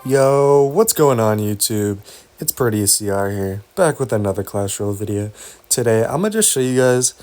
Yo, what's going on YouTube? It's Pretty CR here, back with another Clash Royale video. Today, I'm gonna just show you guys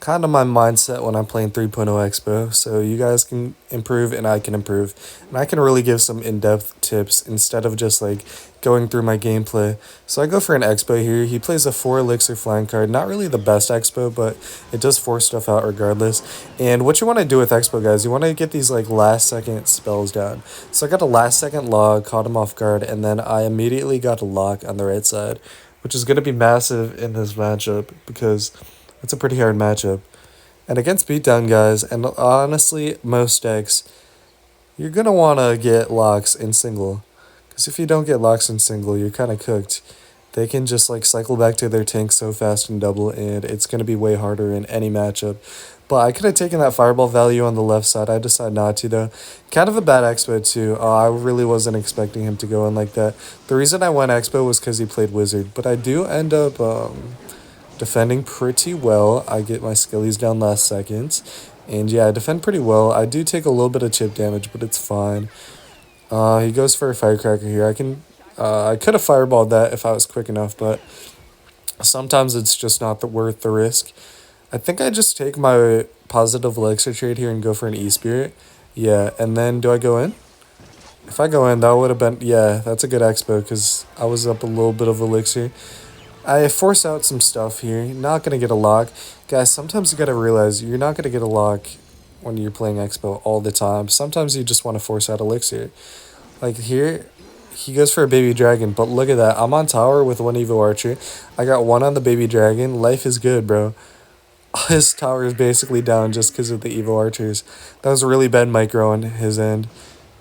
kind of my mindset when I'm playing 3.0 Expo, so you guys can improve and I can improve. And I can really give some in-depth tips instead of just like going through my gameplay. So I go for an Expo here. He plays a 4 elixir flying card. Not really the best Expo, but it does force stuff out regardless. And what you want to do with Expo, guys, you want to get these like last second spells down. So I got a last second log, caught him off guard, and then I immediately got a lock on the right side, which is going to be massive in this matchup because it's a pretty hard matchup. And against beatdown guys, and honestly, most decks, you're going to want to get locks in single. Because if you don't get locks in single, you're kind of cooked. They can just like cycle back to their tank so fast in double, and it's going to be way harder in any matchup. But I could have taken that fireball value on the left side. I decided not to though. Kind of a bad expo too. I really wasn't expecting him to go in like that. The reason I went expo was because he played wizard. But I do end up defending pretty well. I get my skillies down last second. And yeah, I defend pretty well. I do take a little bit of chip damage, but it's fine. He goes for a firecracker here. I could have fireballed that if I was quick enough, but sometimes it's just not worth the risk. I think I just take my positive elixir trade here and go for an E-Spirit. Yeah, and then do I go in? If I go in, that would have been... Yeah, that's a good expo because I was up a little bit of elixir. I force out some stuff here. Not going to get a lock. Guys, sometimes you got to realize you're not going to get a lock when you're playing Expo all the time. Sometimes you just want to force out elixir. Like here, he goes for a baby dragon, but look at that. I'm on tower with one Evo Archer. I got one on the baby dragon. Life is good, bro. His tower is basically down just because of the Evo Archers. That was a really bad micro on his end.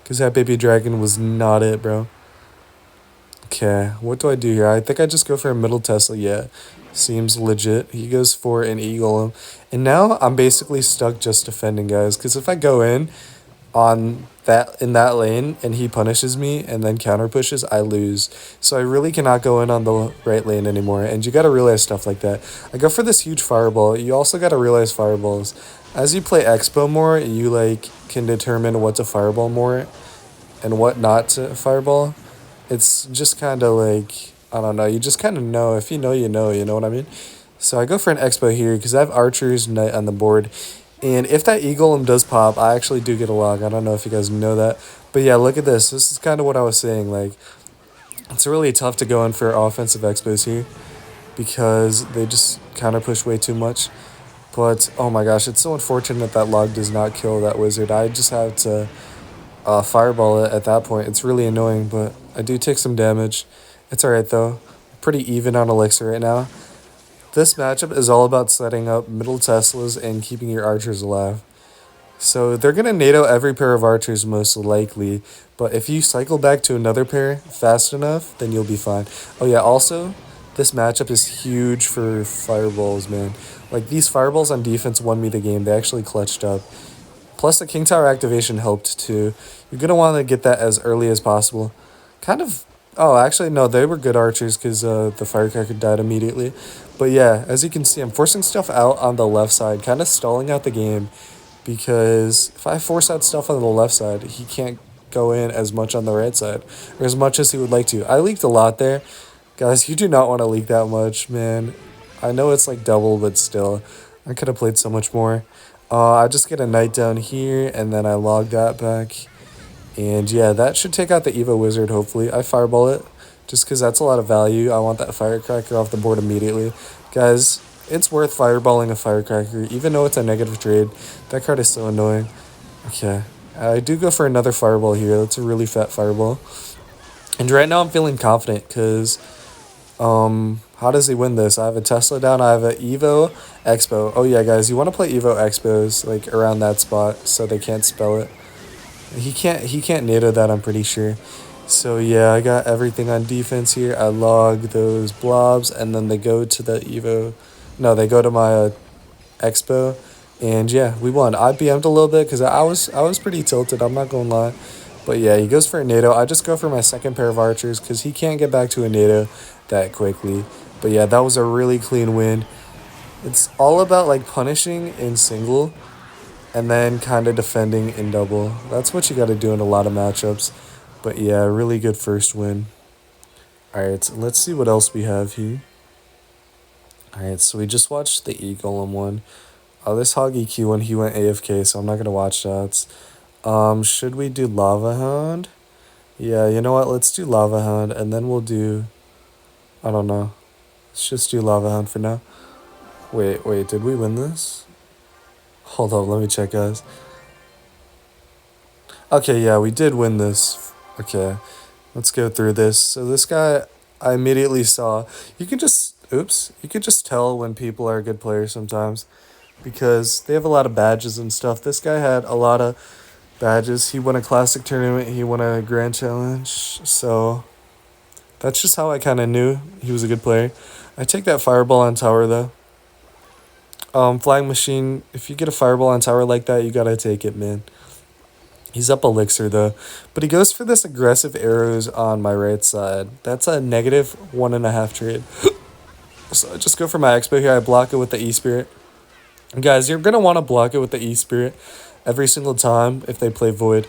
Because that baby dragon was not it, bro. Okay, what do I do here? I think I just go for a middle Tesla. Yeah, seems legit. He goes for an E-Golem. And now I'm basically stuck just defending, guys. Because if I go in that lane and he punishes me and then counter pushes, I lose. So I really cannot go in on the right lane anymore. And you got to realize stuff like that. I go for this huge fireball. You also got to realize fireballs. As you play Expo more, you like can determine what to fireball more and what not to fireball. It's just kind of like, I don't know, you just kind of know. If you know, you know what I mean? So I go for an Expo here because I have Archer's Knight on the board. And if that E-Golem does pop, I actually do get a log. I don't know if you guys know that. But yeah, look at this. This is kind of what I was saying. Like, it's really tough to go in for offensive Expos here because they just counter push way too much. But, oh my gosh, it's so unfortunate that log does not kill that wizard. I just have to fireball it at that point. It's really annoying, but I do take some damage. It's alright though. Pretty even on elixir right now. This matchup is all about setting up middle Teslas and keeping your archers alive. So they're going to NATO every pair of archers most likely, but if you cycle back to another pair fast enough, then you'll be fine. Oh yeah, also, this matchup is huge for fireballs, man. Like, these fireballs on defense won me the game. They actually clutched up. Plus, the King Tower activation helped too. You're going to want to get that as early as possible. Kind of... Oh, actually, no, they were good archers because the firecracker died immediately. But yeah, as you can see, I'm forcing stuff out on the left side, kind of stalling out the game. Because if I force out stuff on the left side, he can't go in as much on the right side. Or as much as he would like to. I leaked a lot there. Guys, you do not want to leak that much, man. I know it's like double, but still. I could have played so much more. I just get a knight down here, and then I log that back. And yeah, that should take out the Evo Wizard, hopefully. I fireball it, just because that's a lot of value. I want that firecracker off the board immediately. Guys, it's worth fireballing a firecracker, even though it's a negative trade. That card is so annoying. Okay, I do go for another fireball here. That's a really fat fireball. And right now I'm feeling confident, because... how does he win this? I have a Tesla down. I have an Evo Expo. Oh yeah, guys, you want to play Evo Expos like around that spot so they can't spell it. He can't NATO that, I'm pretty sure. So yeah, I got everything on defense here. I log those blobs, and then they go to the Evo. No, they go to my Expo, and yeah, we won. I BM'd a little bit because I was pretty tilted. I'm not gonna lie. But yeah, he goes for a NATO. I just go for my second pair of archers because he can't get back to a NATO that quickly. But yeah, that was a really clean win. It's all about like punishing in single and then kind of defending in double. That's what you got to do in a lot of matchups. But yeah, really good first win. Alright, let's see what else we have here. Alright, so we just watched the E-Golem one. This Hog EQ one, he went AFK, so I'm not gonna watch that. Should we do Lava Hound? Yeah, you know what? Let's do Lava Hound, and then we'll do... I don't know. Let's just do Lava Hound for now. Wait, did we win this? Hold up, let me check, guys. Okay, yeah, we did win this. Okay, let's go through this. So this guy, I immediately saw... You can just... Oops. You can just tell when people are good players sometimes, because they have a lot of badges and stuff. This guy had a lot of badges. He won a classic tournament. He won a grand challenge. So that's just how I kind of knew he was a good player. I take that fireball on tower, though. Flying machine, if you get a fireball on tower like that, you gotta take it, man. He's up elixir, though. But he goes for this aggressive arrows on my right side. That's a negative 1.5 trade. So I just go for my Xbow here. I block it with the E-Spirit. Guys, you're going to want to block it with the E-Spirit every single time if they play Void.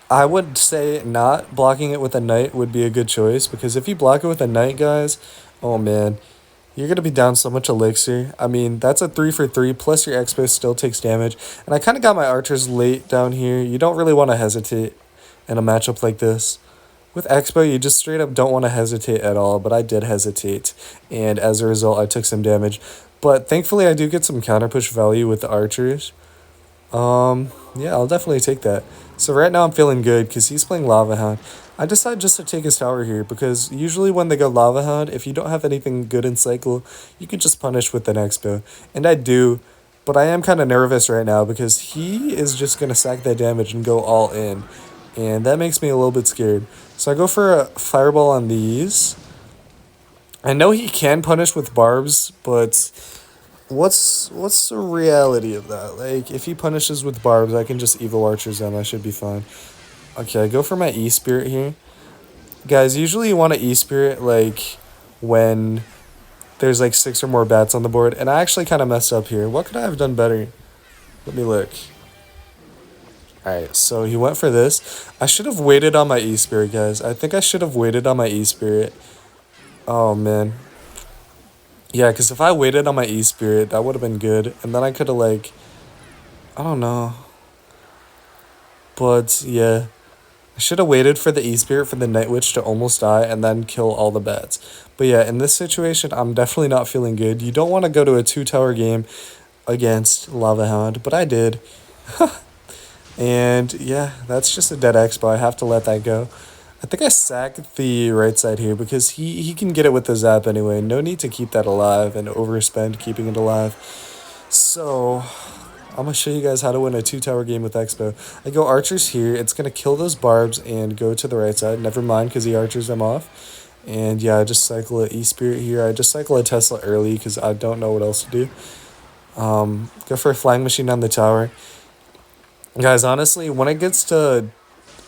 I would say not blocking it with a Knight would be a good choice, because if you block it with a Knight, guys, oh man, you're going to be down so much elixir. I mean, that's a 3 for 3, plus your Xbow still takes damage. And I kind of got my archers late down here. You don't really want to hesitate in a matchup like this. With Xbow, you just straight up don't want to hesitate at all, but I did hesitate, and as a result, I took some damage. But thankfully, I do get some counter push value with the archers. Yeah, I'll definitely take that. So right now, I'm feeling good because he's playing Lava Hound. I decided just to take his tower here, because usually when they go Lava Hound, if you don't have anything good in cycle, you can just punish with an Xbow. And I do, but I am kind of nervous right now because he is just going to sack that damage and go all in. And that makes me a little bit scared. So I go for a fireball on these. I know he can punish with barbs, but what's the reality of that? Like, if he punishes with barbs, I can just Evo Archers them. I should be fine. Okay, I go for my E-Spirit here. Guys, usually you want to E-Spirit, like, when there's, like, 6 or more bats on the board. And I actually kind of messed up here. What could I have done better? Let me look. Alright, so he went for this. I should have waited on my E-Spirit, guys. I think I should have waited on my E-Spirit. Oh, man. Yeah, because if I waited on my E-Spirit, that would have been good. And then I could have, like... I don't know. But, yeah. I should have waited for the E-Spirit for the Night Witch to almost die and then kill all the bats. But, yeah, in this situation, I'm definitely not feeling good. You don't want to go to a 2-tower game against Lava Hound, but I did. And yeah, that's just a dead Xbow. I have to let that go. I think I sacked the right side here because he can get it with the zap anyway. No need to keep that alive and overspend keeping it alive. So I'm going to show you guys how to win a 2-tower game with Xbow. I go archers here. It's going to kill those barbs and go to the right side. Never mind, because he archers them off. And yeah, I just cycle an E-Spirit here. I just cycle a Tesla early because I don't know what else to do. Go for a flying machine on the tower. Guys, honestly, when it gets to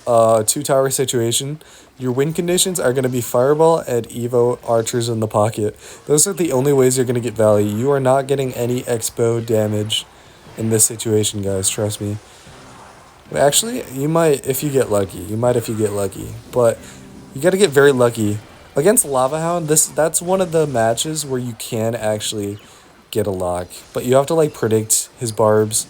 a 2-tower situation, your win conditions are going to be Fireball and Evo Archers in the pocket. Those are the only ways you're going to get value. You are not getting any Xbow damage in this situation, guys. Trust me. Actually, you might if you get lucky. But you got to get very lucky. Against Lava Hound, that's one of the matches where you can actually get a lock. But you have to, like, predict his barbs.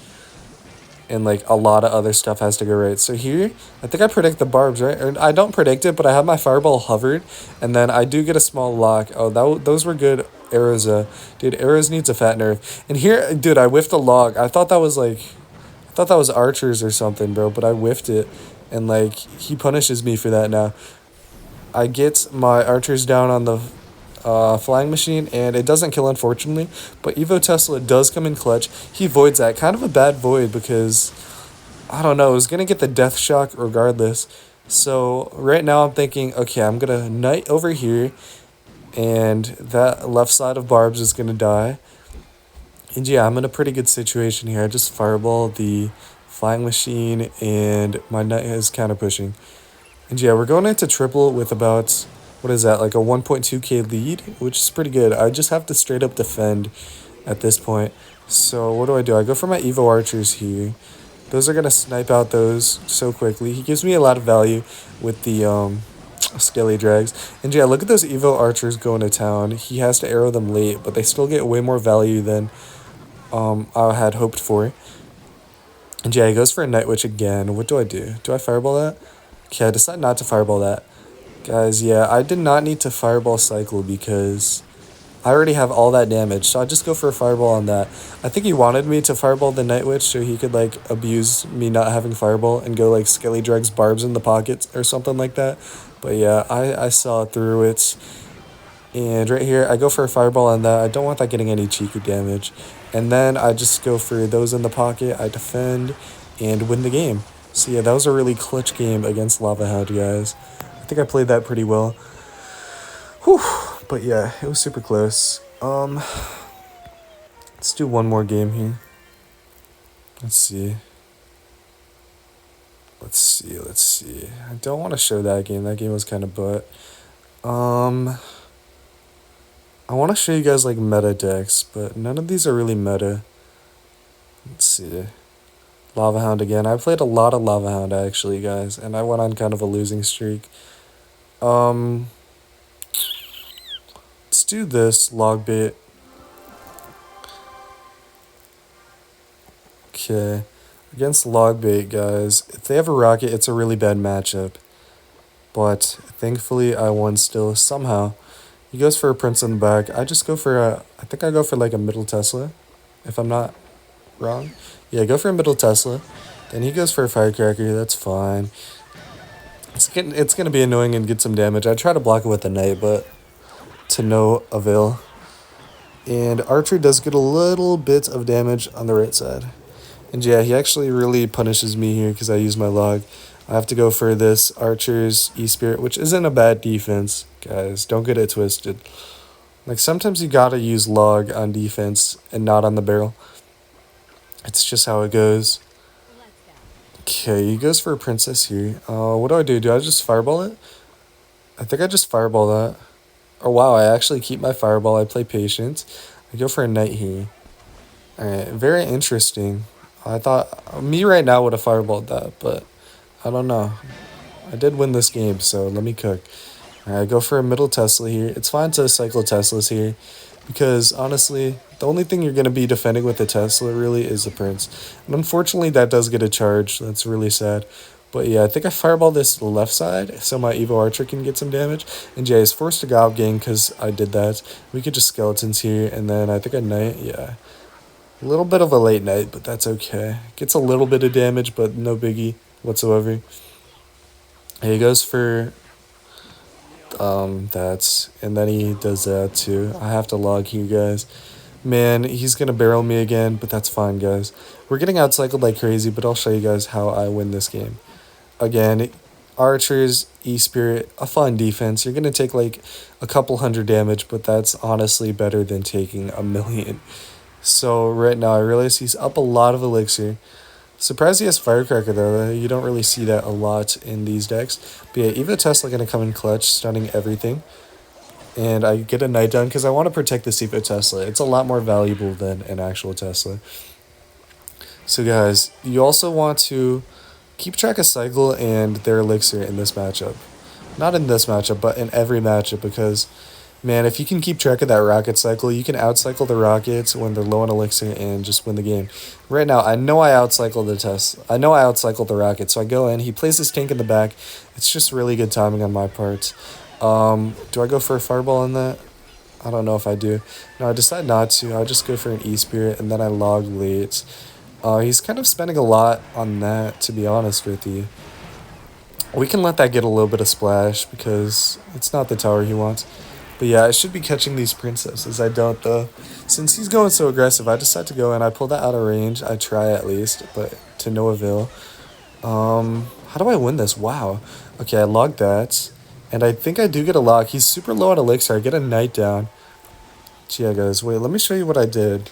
And, like, a lot of other stuff has to go right. So here, I think I predict the barbs, right? Or I don't predict it, but I have my fireball hovered. And then I do get a small lock. Oh, those were good arrows. Dude, arrows needs a fat nerf. And here, dude, I whiffed a log. I thought that was, archers or something, bro. But I whiffed it. And, like, he punishes me for that now. I get my archers down on the flying machine, and it doesn't kill, unfortunately, but Evo Tesla does come in clutch. He voids that. Kind of a bad void because, I don't know, it was going to get the death shock regardless. So right now I'm thinking, okay, I'm going to Knight over here, and that left side of barbs is going to die. And yeah, I'm in a pretty good situation here. I just fireball the flying machine, and my Knight is counter pushing. And yeah, we're going into triple with about... What is that, like a 1.2k lead, which is pretty good. I just have to straight up defend at this point. So what do? I go for my Evo Archers here. Those are going to snipe out those so quickly. He gives me a lot of value with the scaly drags. And yeah, look at those Evo archers going to town. He has to arrow them late, but they still get way more value than I had hoped for. And yeah, he goes for a Night Witch again. What do I do? Do I fireball that? Okay, I decide not to fireball that. Guys, yeah, I did not need to fireball cycle because I already have all that damage, so I'll just go for a fireball on that. I think he wanted me to fireball the Night Witch so he could, like, abuse me not having fireball and go, like, Skelly Dregs Barbs in the pockets or something like that. But yeah, I saw through it. And right here, I go for a fireball on that. I don't want that getting any cheeky damage. And then I just go for those in the pocket. I defend and win the game. So yeah, that was a really clutch game against Lava Hound, guys. I think I played that pretty well. Whew. But yeah, it was super close. Let's do one more game here. Let's see. I don't want to show that game. That game was kind of butt. I want to show you guys like meta decks, but none of these are really meta. Let's see. Lava Hound again. I played a lot of Lava Hound actually, guys, and I went on kind of a losing streak. Let's do this log bait. Okay. Against log bait, guys. If they have a rocket, it's a really bad matchup. But thankfully I won still somehow. He goes for a Prince in the back. I just go for a, I think I go for like a middle Tesla, if I'm not wrong. Yeah, go for a middle Tesla. Then he goes for a Firecracker. That's fine. It's gonna be annoying and get some damage. I try to block it with the Knight, but to no avail. And Archer does get a little bit of damage on the right side. And yeah, he actually really punishes me here because I use my log. I have to go for this Archer's E-Spirit, which isn't a bad defense, guys. Don't get it twisted. Like, sometimes you gotta use log on defense and not on the barrel. It's just how it goes. Okay, he goes for a princess here. What do? Do I just fireball it? I think I just fireball that. Oh, wow, I actually keep my fireball. I play patient. I go for a knight here. Alright, very interesting. I thought, me right now would have fireballed that, but I don't know. I did win this game, so let me cook. Alright, I go for a middle Tesla here. It's fine to cycle Teslas here, because honestly, the only thing you're going to be defending with the Tesla really is the Prince. And unfortunately, that does get a charge. That's really sad. But yeah, I think I fireball this left side so my Evo Archer can get some damage. And Jay is forced to Gob Gang because I did that. We could just Skeletons here, and then I think a Knight, yeah. A little bit of a late Knight, but that's okay. Gets a little bit of damage, but no biggie whatsoever. He goes for that, and then he does that too. I have to log here, guys. Man, he's gonna barrel me again, but that's fine, guys. We're getting outcycled like crazy, but I'll show you guys how I win this game. Again, Archers, E-Spirit, a fun defense. You're gonna take like a couple hundred damage, but that's honestly better than taking a million. So right now I realize he's up a lot of elixir. Surprised he has Firecracker though. You don't really see that a lot in these decks. But yeah, Evo Tesla gonna come in clutch, stunning everything. And I get a Knight down because I want to protect this Evo Tesla. It's a lot more valuable than an actual Tesla. So guys, you also want to keep track of Cycle and their elixir in this matchup. Not in this matchup, but in every matchup, because man, if you can keep track of that rocket cycle, you can outcycle the rockets when they're low on elixir and just win the game. Right now, I know I outcycled the Tesla. I know I outcycled the rocket, so I go in. He plays his tank in the back. It's just really good timing on my part. Do I go for a fireball on that? I don't know if I do. No, I decide not to. I just go for an E-Spirit, and then I log late. He's kind of spending a lot on that, to be honest with you. We can let that get a little bit of splash, because it's not the tower he wants. But yeah, I should be catching these princesses. I don't, though. Since he's going so aggressive, I decide to go in. I pull that out of range. I try at least, but to no avail. How do I win this? Wow. Okay, I logged that. And I think I do get a lock. He's super low on elixir. I get a Knight down. Yeah, guys, wait, let me show you what I did.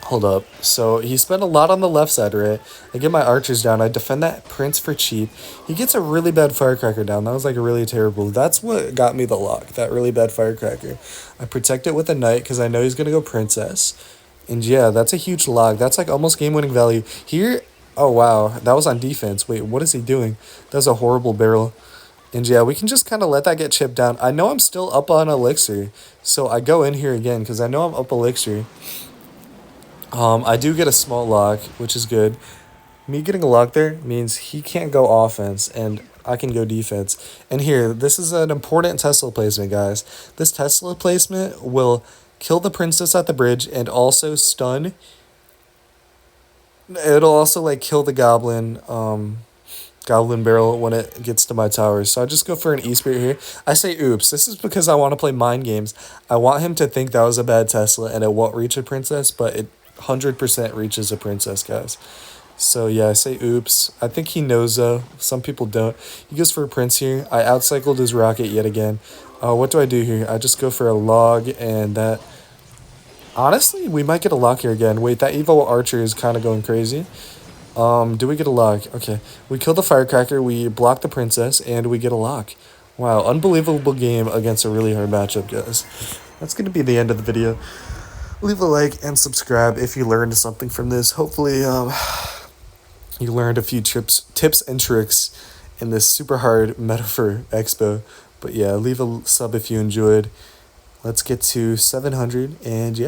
Hold up. So he spent a lot on the left side, right? I get my archers down. I defend that prince for cheap. He gets a really bad firecracker down. That was like really terrible. That's what got me the lock, that really bad firecracker. I protect it with a knight because I know he's going to go princess. And yeah, that's a huge log. That's like almost game-winning value. Here, oh wow, that was on defense. Wait, what is he doing? That was a horrible barrel. And yeah, we can just kind of let that get chipped down. I know I'm still up on elixir, so I go in here again because I know I'm up elixir. I do get a small lock, which is good. Me getting a lock there means he can't go offense, and I can go defense. And here, this is an important Tesla placement, guys. This Tesla placement will kill the princess at the bridge and also stun. It'll also like kill the goblin barrel when it gets to my towers. So I just go for an E-Spirit here. I say oops. This is because I want to play mind games. I want him to think that was a bad Tesla and it won't reach a princess, but it 100% reaches a princess, guys. So yeah, I say oops. I think he knows though. Some people don't. He goes for a prince here. I outcycled his rocket yet again. What do I do here? I just go for a log and that... Honestly, we might get a lock here again. Wait, that evil archer is kind of going crazy. Do we get a lock? Okay. We kill the firecracker, we block the princess, and we get a lock. Wow, unbelievable game against a really hard matchup, guys. That's going to be the end of the video. Leave a like and subscribe if you learned something from this. Hopefully, you learned a few tips and tricks in this super hard meta for Xbow. But yeah, leave a sub if you enjoyed. Let's get to 700, and yeah.